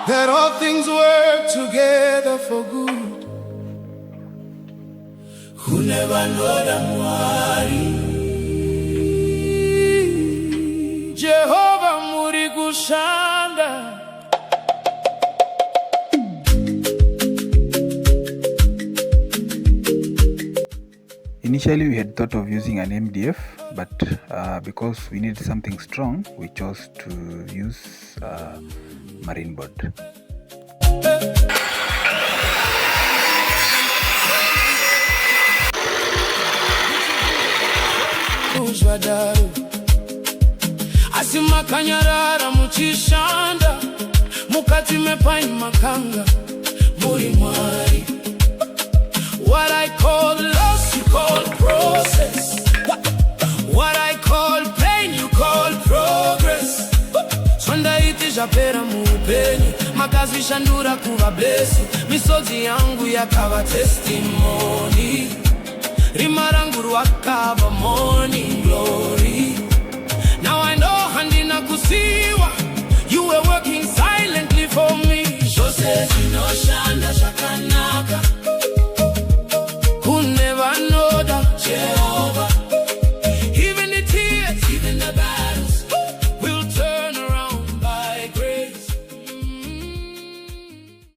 that all things work together for good. Who never know them worry. Jehovah muri kushanda. Initially, we had thought of using an MDF, but because we needed something strong, we chose to use marine board. Asimakanyarara muchishanda mukati mepai makanga muri mwari. What I call loss, you call process. What I call pain, you call progress. Sonda iti japera mupenyi, makazi shandura kuva blessi. Misozi yangu yakava testimony, rimarangu ruakava morning glory. Now I know handina kusiwa